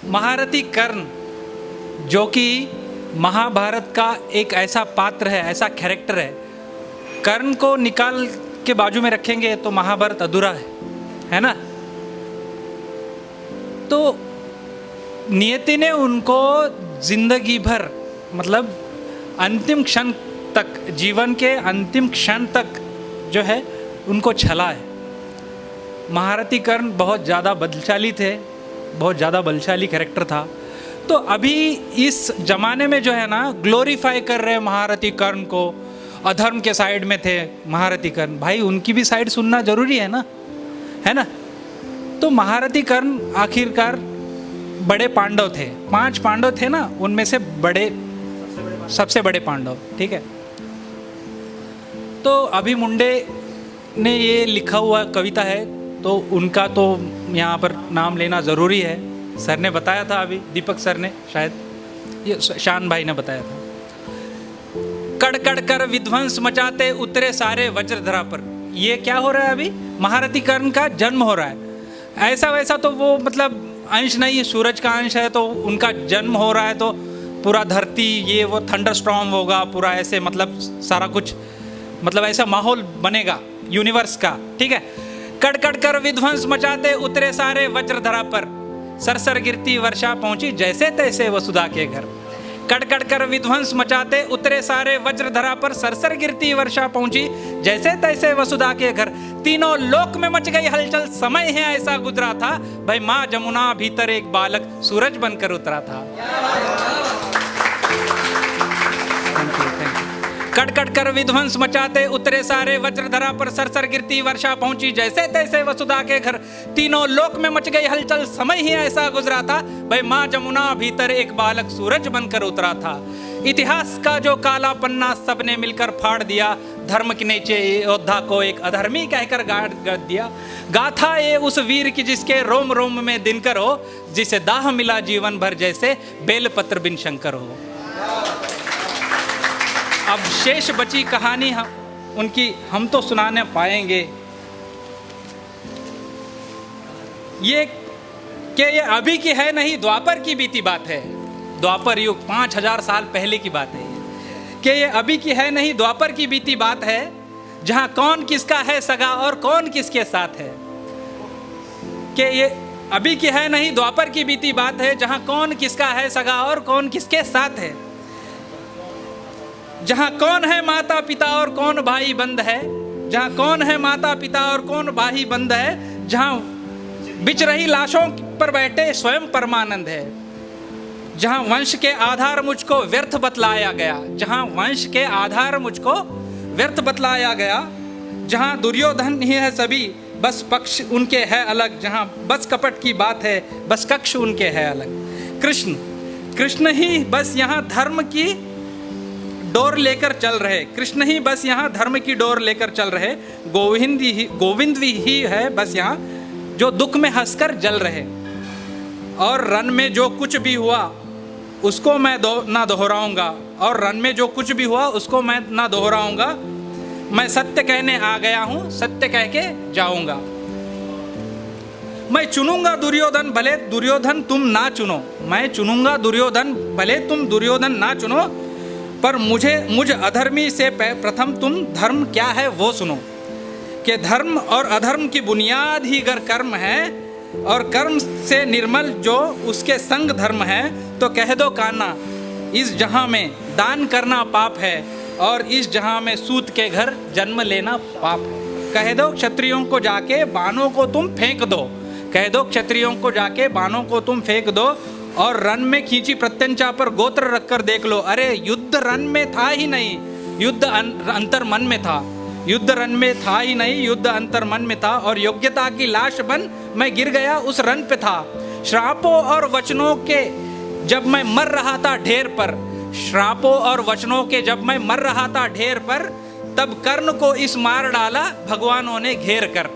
महारथी कर्ण जो कि महाभारत का एक ऐसा पात्र है, ऐसा कैरेक्टर है। कर्ण को निकाल के बाजू में रखेंगे तो महाभारत अधूरा है ना। तो नियति ने उनको जिंदगी भर, मतलब अंतिम क्षण तक, जीवन के अंतिम क्षण तक जो है उनको छला है। महारथी कर्ण बहुत ज़्यादा बलशाली थे, बहुत ज़्यादा बलशाली कैरेक्टर था। तो अभी इस जमाने में जो है ना ग्लोरीफाई कर रहे हैं महारथी कर्ण को, अधर्म के साइड में थे महारथी कर्ण। भाई उनकी भी साइड सुनना जरूरी है ना। तो महारथी कर्ण आखिरकार बड़े पांडव थे, 5 पांडव थे ना, उनमें से सबसे बड़े पांडव, ठीक है। तो अभी मुंडे ने ये लिखा हुआ कविता है, तो उनका तो यहाँ पर नाम लेना ज़रूरी है। सर ने बताया था अभी, दीपक सर ने, शायद ये शान भाई ने बताया था। कड़ कड़ कर विध्वंस मचाते उतरे सारे वज्रधरा पर। ये क्या हो रहा है अभी? महारथी कर्ण का जन्म हो रहा है। ऐसा वैसा तो वो मतलब अंश नहीं है, सूरज का अंश है, तो उनका जन्म हो रहा है, तो पूरा धरती ये वो थंडर स्टॉर्म होगा, पूरा ऐसे मतलब सारा कुछ मतलब ऐसा माहौल बनेगा यूनिवर्स का, ठीक है। कड़ कड़ कर विध्वंस मचाते उतरे सारे वज्रधरा पर, सरसर गिरती वर्षा पहुंची जैसे तैसे वसुधा के घर। कड़ कड़ कर विध्वंस मचाते उतरे सारे वज्रधरा पर, सरसर गिरती वर्षा पहुंची जैसे तैसे वसुधा के घर। तीनों लोक में मच गई हलचल, समय है ऐसा गुजरा था, भाई माँ जमुना भीतर एक बालक सूरज बनकर उतरा था। कड़ कड़ कर विध्वंस मचाते उतरे सारे वज्रधरा पर, सरसर गिरती वर्षा पहुंची जैसे तैसे वसुधा के घर। तीनों लोक में मच गई हलचल, समय ही ऐसा गुजरा था, भाई माँ जमुना भीतर एक बालक सूरज बनकर उतरा था। इतिहास का जो काला पन्ना सबने मिलकर फाड़ दिया, धर्म के नीचे योद्धा को एक अधर्मी कहकर गाड़ दिया। गाथा ये उस वीर की जिसके रोम रोम में दिनकर हो, जिसे दाह मिला जीवन भर जैसे बेलपत्र बिन शंकर हो। अब शेष बची कहानी हम तो सुनाने पाएंगे। ये अभी की है नहीं, द्वापर की बीती बात है। द्वापर युग 5000 साल पहले की बात है कि ये अभी की है नहीं, द्वापर की बीती बात है, जहां कौन किसका है सगा और कौन किसके साथ है। कि ये अभी की है नहीं, द्वापर की बीती बात है, जहां कौन किसका है सगा और कौन किसके साथ है। जहां कौन है माता पिता और कौन भाई बंद है, जहां कौन है माता पिता और कौन भाई बंद है, जहां बिच रही लाशों पर बैठे स्वयं परमानंद है। जहां वंश के आधार मुझको व्यर्थ बतलाया गया, जहां वंश के आधार मुझको व्यर्थ बतलाया गया, जहां दुर्योधन ही है सभी बस पक्ष उनके है अलग, जहां बस कपट की बात है बस कक्ष उनके है अलग। कृष्ण ही बस यहाँ धर्म की डोर लेकर चल रहे, कृष्ण ही बस यहाँ धर्म की डोर लेकर चल रहे। गोविंद ही है बस यहाँ जो दुख में हंसकर जल रहे। और रन में जो कुछ भी हुआ उसको मैं ना दोहराऊंगा, और रन में जो कुछ भी हुआ उसको मैं ना दोहराऊंगा। मैं सत्य कहने आ गया हूँ, सत्य कह के जाऊंगा। मैं चुनूंगा दुर्योधन भले दुर्योधन तुम ना चुनो, मैं चुनूंगा दुर्योधन भले तुम दुर्योधन ना चुनो, पर मुझ अधर्मी से प्रथम तुम धर्म क्या है वो सुनो। कि धर्म और अधर्म की बुनियाद ही अगर कर्म है, और कर्म से निर्मल जो उसके संग धर्म है, तो कह दो कान्हा इस जहां में दान करना पाप है, और इस जहां में सूत के घर जन्म लेना पाप है। कह दो क्षत्रियों को जाके बाणों को तुम फेंक दो, कह दो क्षत्रियों को जाके बाणों को तुम फेंक दो, और रन में खींची प्रत्यंचा पर गोत्र रखकर देख लो। अरे युद्ध रन में था ही नहीं, युद्ध अंतर मन में था। युद्ध रन में था ही नहीं, युद्ध अंतर मन में था, और योग्यता की लाश बन मैं गिर गया उस रन पे था। श्रापों और वचनों के जब मैं मर रहा था ढेर पर, श्रापों और वचनों के जब मैं मर रहा था ढेर पर, तब कर्ण को इस मार डाला भगवानों ने घेर कर।